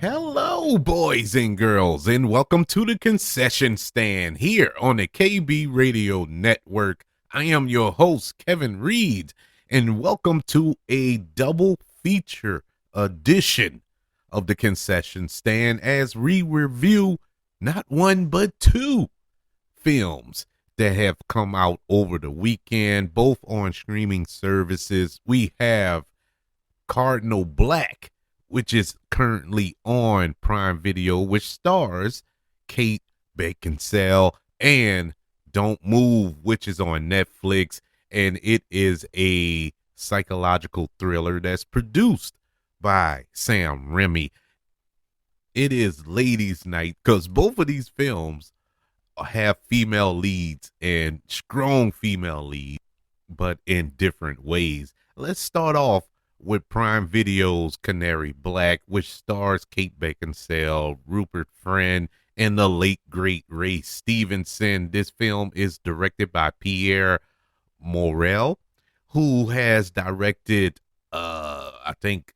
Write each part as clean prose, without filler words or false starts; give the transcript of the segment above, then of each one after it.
Hello, boys and girls, and welcome to the concession stand here on the KB Radio Network. I am your host, Kevin Reed, and welcome to a double feature edition of the concession stand as we review not one but two films that have come out over the weekend, both on streaming services. We have Cardinal Black, which is currently on Prime Video, which stars Kate Beckinsale, and Don't Move, which is on Netflix, and it is a psychological thriller that's produced by Sam Raimi. It is ladies' night because both of these films have female leads and strong female leads, but in different ways. Let's start off with Prime Video's Canary Black, which stars Kate Beckinsale, Rupert Friend, and the late great Ray Stevenson. This film is directed by Pierre Morel, who has directed, I think,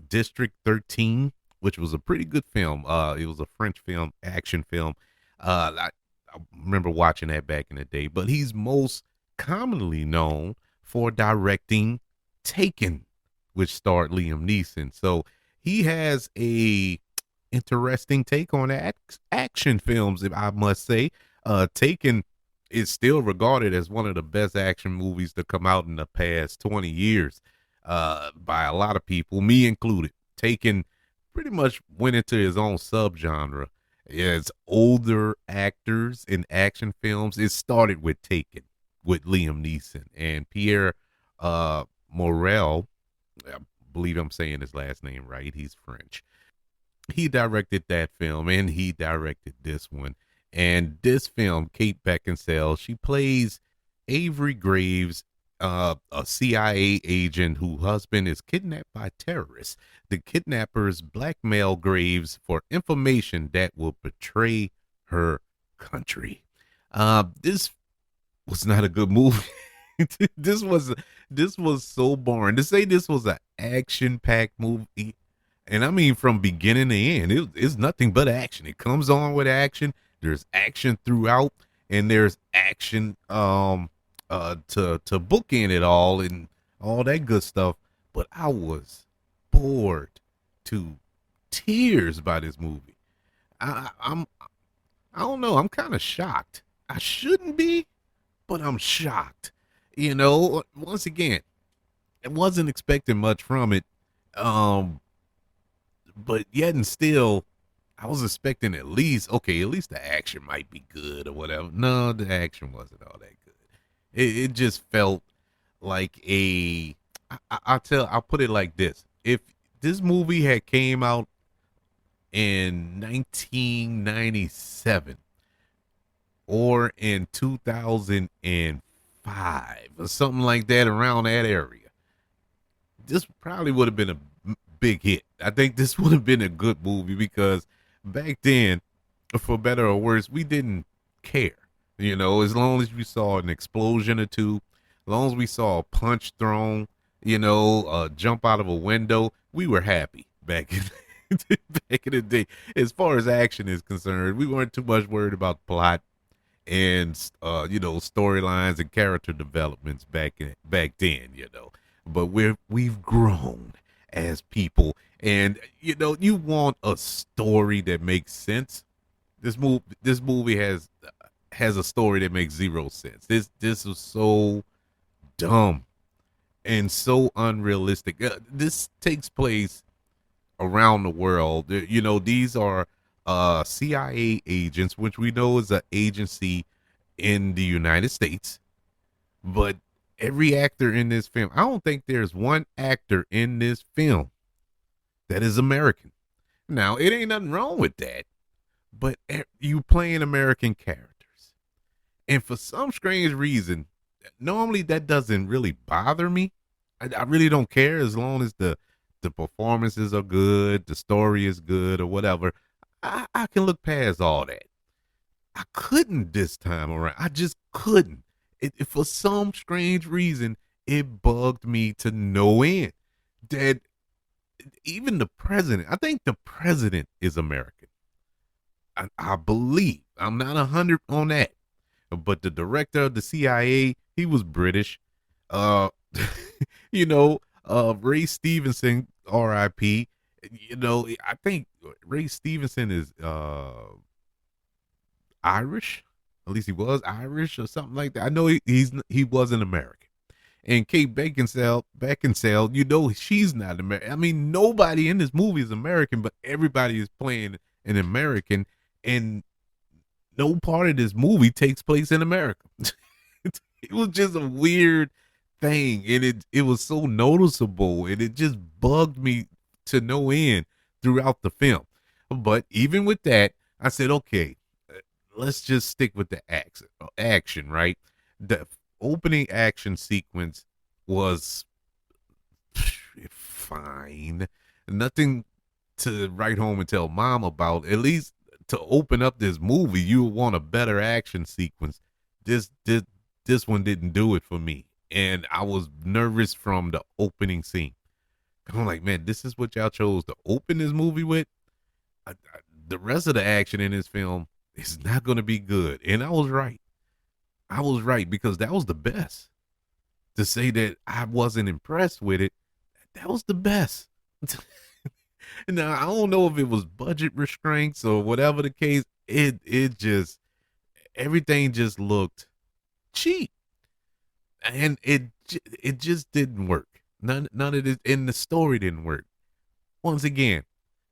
District 13, which was a pretty good film. It was a French film, action film. I remember watching that back in the day, but he's most commonly known for directing Taken, which starred Liam Neeson. So he has a interesting take on action films, if I must say. Taken is still regarded as one of the best action movies to come out in the past 20 years by a lot of people, me included. Taken pretty much went into his own subgenre. As older actors in action films, it started with Taken with Liam Neeson and Pierre Morel. I believe I'm saying his last name right. He's French. He directed that film and he directed this one. And this film, Kate Beckinsale, she plays Avery Graves, a CIA agent whose husband is kidnapped by terrorists. The kidnappers blackmail Graves for information that will betray her country. This was not a good movie. this was so boring. To say this was an action-packed movie, and I mean from beginning to end, it's nothing but action. It comes on with action. There's action throughout, and there's action to bookend it all and all that good stuff. But I was bored to tears by this movie. I don't know. I'm kind of shocked. I shouldn't be, but I'm shocked. You know, once again, I wasn't expecting much from it. But yet and still, I was expecting at least the action might be good or whatever. No, the action wasn't all that good. It just felt like I'll put it like this. If this movie had came out in 1997 or in 2005 or something like that, around that area, this probably would have been a big hit. I think this would have been a good movie because back then, for better or worse, we didn't care. You know, as long as we saw an explosion or two, as long as we saw a punch thrown, jump out of a window, we were happy back in back in the day. As far as action is concerned, we weren't too much worried about plot and storylines and character developments back then. But we've grown as people, and you want a story that makes sense. This movie has a story that makes zero sense. This was so dumb and so unrealistic. This takes place around the world. These are CIA agents, which we know is an agency in the United States. But every actor in this film, I don't think there's one actor in this film that is American. Now, it ain't nothing wrong with that, but you playing American characters. And for some strange reason, normally that doesn't really bother me. I really don't care as long as the performances are good, the story is good or whatever. I can look past all that. I couldn't this time around. I just couldn't. For some strange reason, it bugged me to no end that even the president. I think the president is American. I believe. I'm not 100 on that. But the director of the CIA, he was British. Uh, Ray Stevenson, R.I.P. I think Ray Stevenson is Irish. At least he was Irish or something like that. I know he wasn't American. And Kate Beckinsale, she's not American. I mean, nobody in this movie is American, but everybody is playing an American, and no part of this movie takes place in America. It was just a weird thing, and it was so noticeable, and it just bugged me to no end throughout the film. But even with that, I said, okay, let's just stick with the action, right? The opening action sequence was fine. Nothing to write home and tell mom about. At least to open up this movie, you want a better action sequence. This one didn't do it for me. And I was nervous from the opening scene. I'm like, man, this is what y'all chose to open this movie with? The rest of the action in this film is not going to be good. And I was right. I was right, because that was the best. To say that I wasn't impressed with it, that was the best. Now, I don't know if it was budget restraints or whatever the case. It just, everything just looked cheap, and it just didn't work. None of this, and the story didn't work. Once again,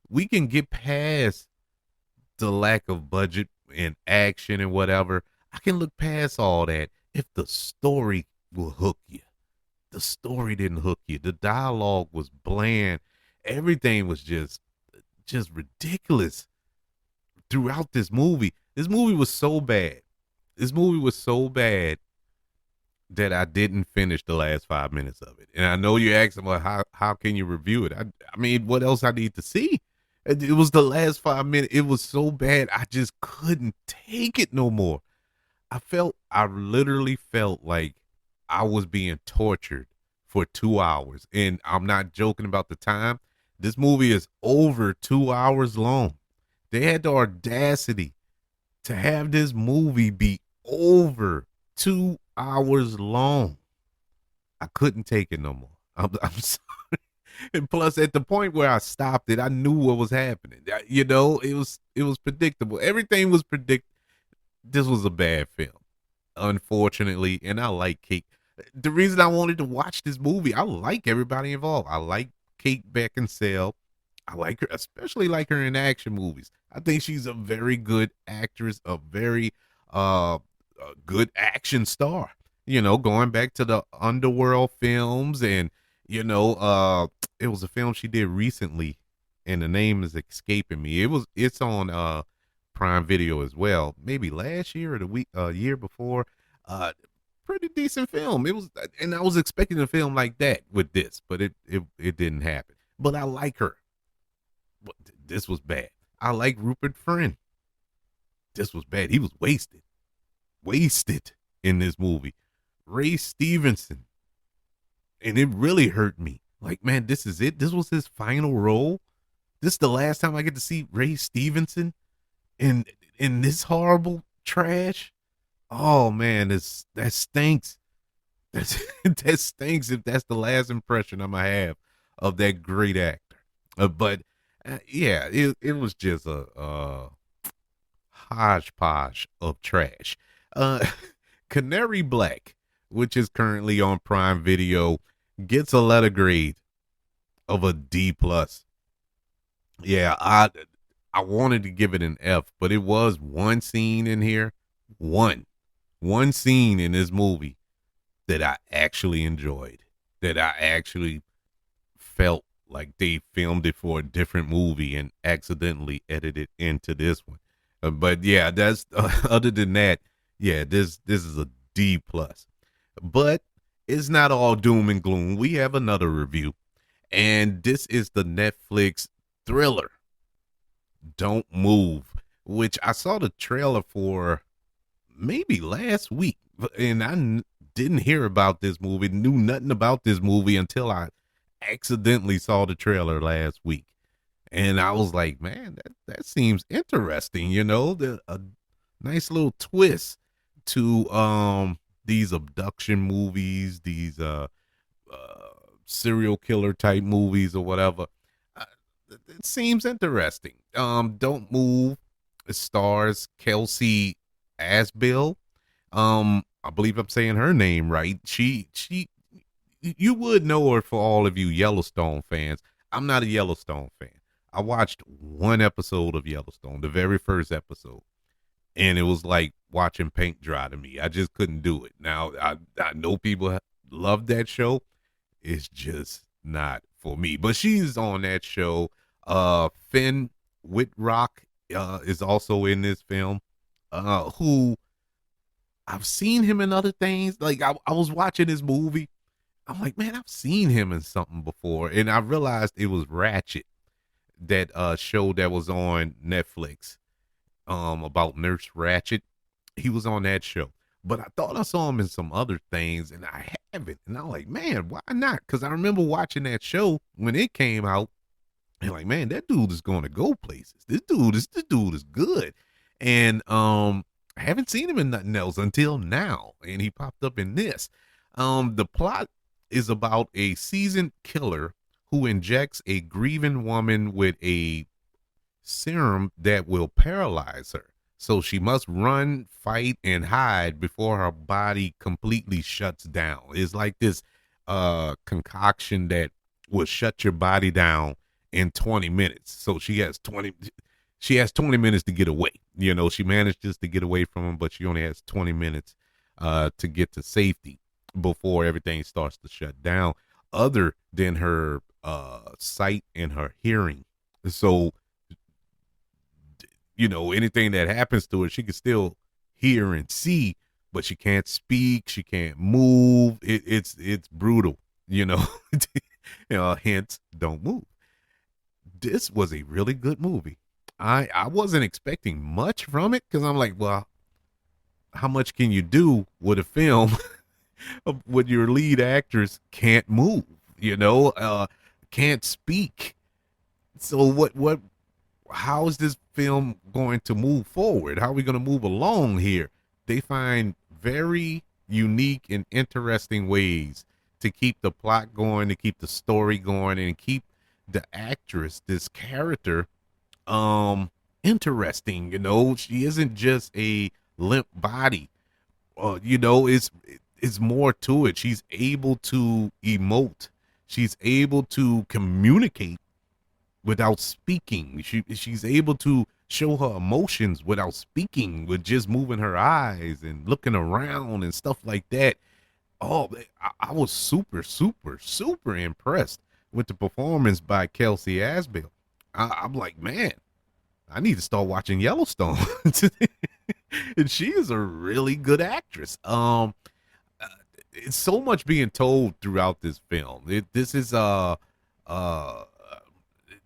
we can get past the lack of budget and action and whatever. I can look past all that if the story will hook you. The story didn't hook you. The dialogue was bland. Everything was just ridiculous throughout this movie. This movie was so bad. This movie was so bad that I didn't finish the last 5 minutes of it. And I know you're asking, well, how can you review it? I mean, what else I need to see? It was the last 5 minutes. It was so bad. I just couldn't take it no more. I literally felt like I was being tortured for 2 hours. And I'm not joking about the time. This movie is over 2 hours long. They had the audacity to have this movie be over 2 hours long. I couldn't take it no more. I'm sorry. And plus, at the point where I stopped it, I knew what was happening. It was predictable. Everything was predictable. This was a bad film, unfortunately. And I like Kate. The reason I wanted to watch this movie, I like everybody involved. I like Kate Beckinsale. I like her, especially like her in action movies. I think she's a very good actress, a very good action star. Going back to the Underworld films, and it was a film she did recently, and the name is escaping me. It's on Prime Video as well. Maybe last year or the year before. Pretty decent film. It was, and I was expecting a film like that with this, but it didn't happen. But I like her. But this was bad. I like Rupert Friend. This was bad. He was wasted in this movie. Ray Stevenson, and it really hurt me. Like, man, this is it. This was his final role. This is the last time I get to see Ray Stevenson in this horrible trash. Oh man, that stinks. That stinks if that's the last impression I'm gonna have of that great actor. But it was just a hodgepodge of trash. Uh, Canary Black, which is currently on Prime Video, gets a letter grade of a D+. Yeah, I wanted to give it an F, but it was one scene in here, one scene in this movie that I actually enjoyed, that I actually felt like they filmed it for a different movie and accidentally edited into this one. But yeah, that's other than that, yeah, this is a D+. But it's not all doom and gloom. We have another review, and this is the Netflix thriller Don't Move, which I saw the trailer for maybe last week, and I didn't hear about this movie, knew nothing about this movie until I accidentally saw the trailer last week, and I was like, man, that seems interesting. A nice little twist to these abduction movies, these uh serial killer type movies or whatever. Uh, it seems interesting. Don't Move. It stars Kelsey Asbill. I believe I'm saying her name right. She you would know her for all of you Yellowstone fans. I'm not a Yellowstone fan. I watched one episode of Yellowstone, the very first episode, and it was like watching paint dry to me. I just couldn't do it. Now I know people love that show. It's just not for me. But she's on that show. Finn Whitrock is also in this film. Who I've seen him in other things. Like I was watching this movie. I'm like, man, I've seen him in something before, and I realized it was Ratchet, that show that was on Netflix, about Nurse Ratchet. He was on that show, but I thought I saw him in some other things, and I haven't. And I'm like, man, why not? Because I remember watching that show when it came out, and like, man, that dude is going to go places. This dude is good, and I haven't seen him in nothing else until now, and he popped up in this. The plot is about a seasoned killer who injects a grieving woman with a serum that will paralyze her. So she must run, fight, and hide before her body completely shuts down. It's like this concoction that will shut your body down in 20 minutes. So she has 20 minutes to get away. She manages to get away from him, but she only has 20 minutes to get to safety before everything starts to shut down, other than her sight and her hearing. So anything that happens to her, she can still hear and see, but she can't speak, she can't move. It's brutal, you know. Hence, Don't Move. This was a really good movie. I wasn't expecting much from it, because I'm like, well, how much can you do with a film with your lead actress can't move, can't speak? So what how is this film going to move forward? How are we going to move along here? They find very unique and interesting ways to keep the plot going, to keep the story going, and keep the actress, this character, interesting. She isn't just a limp body. It's more to it. She's able to emote. She's able to communicate without speaking. She's able to show her emotions without speaking, with just moving her eyes and looking around and stuff like that. Oh, I was super, super, super impressed with the performance by Kelsey Asbill. I'm like, man, I need to start watching Yellowstone. And she is a really good actress. It's so much being told throughout this film. Uh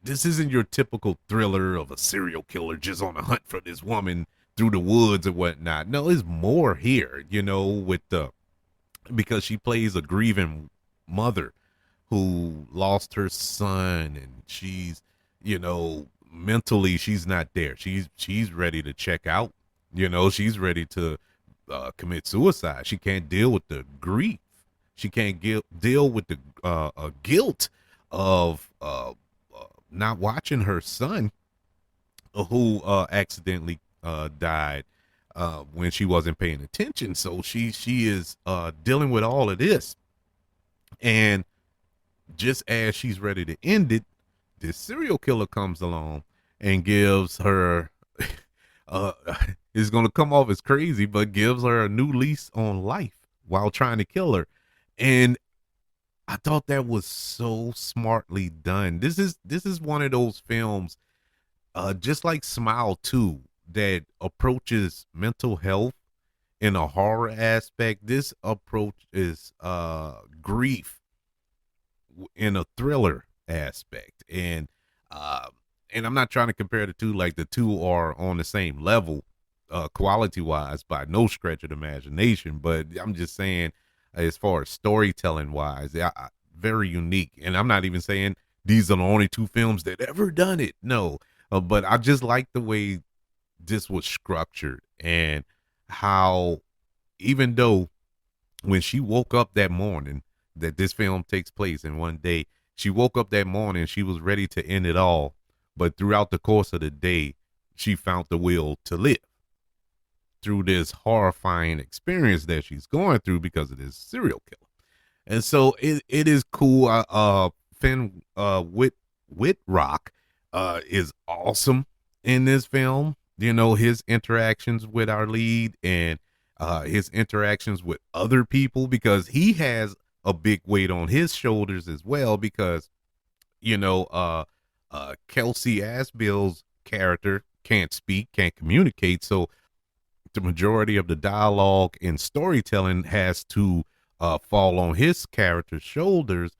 this isn't your typical thriller of a serial killer just on a hunt for this woman through the woods and whatnot. No, there's more here, with because she plays a grieving mother who lost her son, and she's, mentally she's not there. She's ready to check out. She's ready to commit suicide. She can't deal with the grief. She can't deal with the guilt of not watching her son, who accidentally died when she wasn't paying attention. So she is dealing with all of this, and just as she's ready to end it, this serial killer comes along and gives her uh is going to come off as crazy, but gives her a new lease on life while trying to kill her. And I thought that was so smartly done. This is one of those films, just like Smile 2, that approaches mental health in a horror aspect. This approach is grief in a thriller aspect. And I'm not trying to compare the two, like the two are on the same level quality wise by no stretch of the imagination, but I'm just saying, as far as storytelling wise, very unique. And I'm not even saying these are the only two films that ever done it. No, but I just like the way this was structured and how, even though when she woke up that morning that this film takes place in one day, she woke up that morning, she was ready to end it all. But throughout the course of the day, she found the will to live through this horrifying experience that she's going through because of this serial killer. And so it is cool. Finn Whitrock is awesome in this film. You know, his interactions with our lead and his interactions with other people, because he has a big weight on his shoulders as well, because you know Kelsey Asbill's character can't speak, can't communicate, so the majority of the dialogue and storytelling has to fall on his character's shoulders,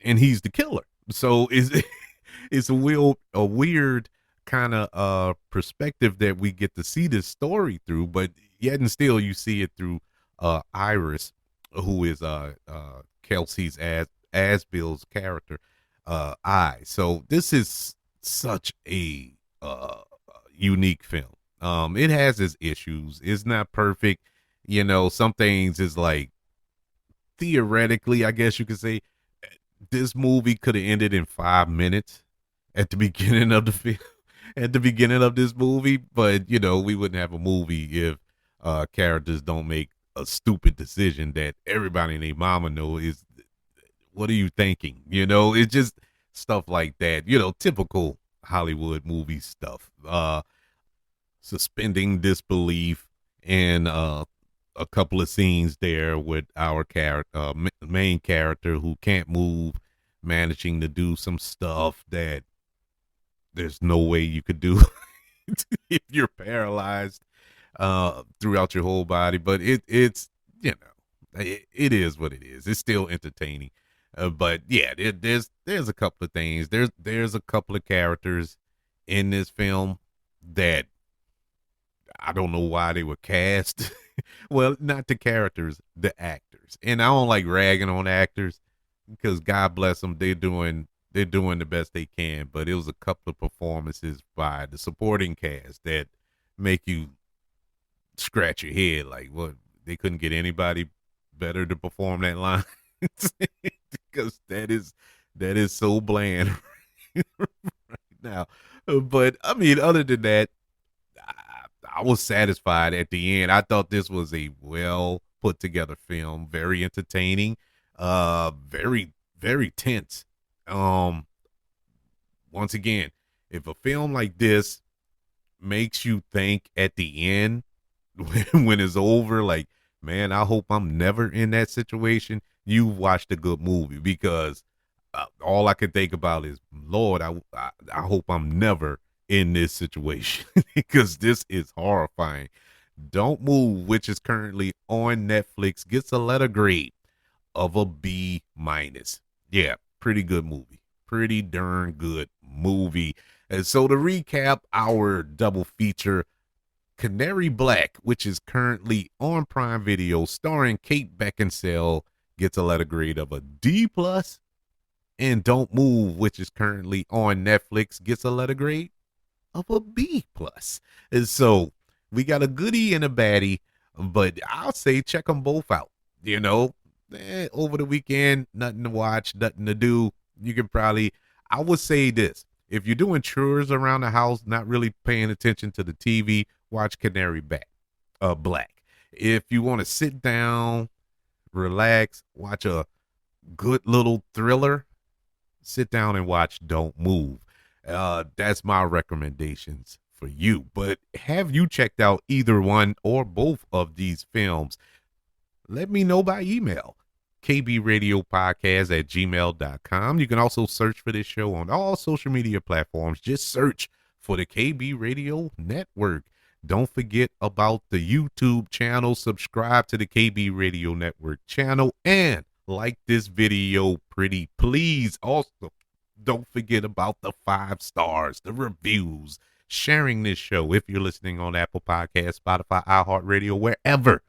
and he's the killer. So it's a weird kind of perspective that we get to see this story through, but yet and still you see it through Iris, who is Kelsey's Asbill's character, so this is such a unique film. It has its issues. It's not perfect. You know, some things is like, theoretically, I guess you could say this movie could have ended in 5 minutes at the beginning of the film, at the beginning of this movie. But, you know, we wouldn't have a movie if characters don't make a stupid decision that everybody and their mama know is, what are you thinking? You know, it's just stuff like that, you know, typical Hollywood movie stuff. Suspending disbelief in a couple of scenes there with our character, main character, who can't move, managing to do some stuff that there's no way you could do if you're paralyzed throughout your whole body. But it's you know, it is what it is. It's still entertaining. But yeah, there's a couple of things. There's a couple of characters in this film that I don't know why they were cast. Well, not the characters, the actors. And I don't like ragging on actors, because God bless them, they're doing the best they can. But it was a couple of performances by the supporting cast that make you scratch your head, like, what, they couldn't get anybody better to perform that line, because that is so bland right now. But I mean, other than that, I was satisfied at the end. I thought this was a well put together film, very entertaining, very, very tense. Once again, if a film like this makes you think at the end, when it's over, like, man, I hope I'm never in that situation, you've watched a good movie. Because all I can think about is, Lord, I hope I'm never in this situation, because this is horrifying. Don't Move, which is currently on Netflix, gets a letter grade of a B minus. Yeah, pretty good movie. Pretty darn good movie. And so to recap our double feature, Canary Black, which is currently on Prime Video, starring Kate Beckinsale, gets a letter grade of a D plus, and Don't Move, which is currently on Netflix, gets a letter grade of a B plus. And so we got a goodie and a baddie, but I'll say check them both out. You know, over the weekend, nothing to watch, nothing to do. You can probably, I would say this, if you're doing chores around the house, not really paying attention to the TV, watch Canary Black. If you want to sit down, relax, watch a good little thriller, sit down and watch Don't Move. That's my recommendations for you. But have you checked out either one or both of these films? Let me know by email, kbradiopodcast@gmail.com. You can also search for this show on all social media platforms. Just search for the KB Radio Network. Don't forget about the YouTube channel. Subscribe to the KB Radio Network channel and like this video, pretty please. Also, don't forget about the 5 stars, the reviews, sharing this show if you're listening on Apple Podcasts, Spotify, iHeartRadio, wherever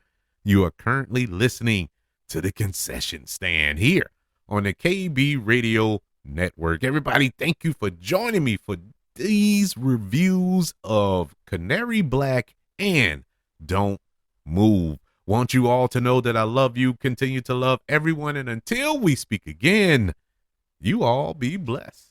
you are currently listening to the Concession Stand here on the KB Radio Network. Everybody, thank you for joining me for these reviews of Canary Black and Don't Move. Want you all to know that I love you, continue to love everyone, and until we speak again, you all be blessed.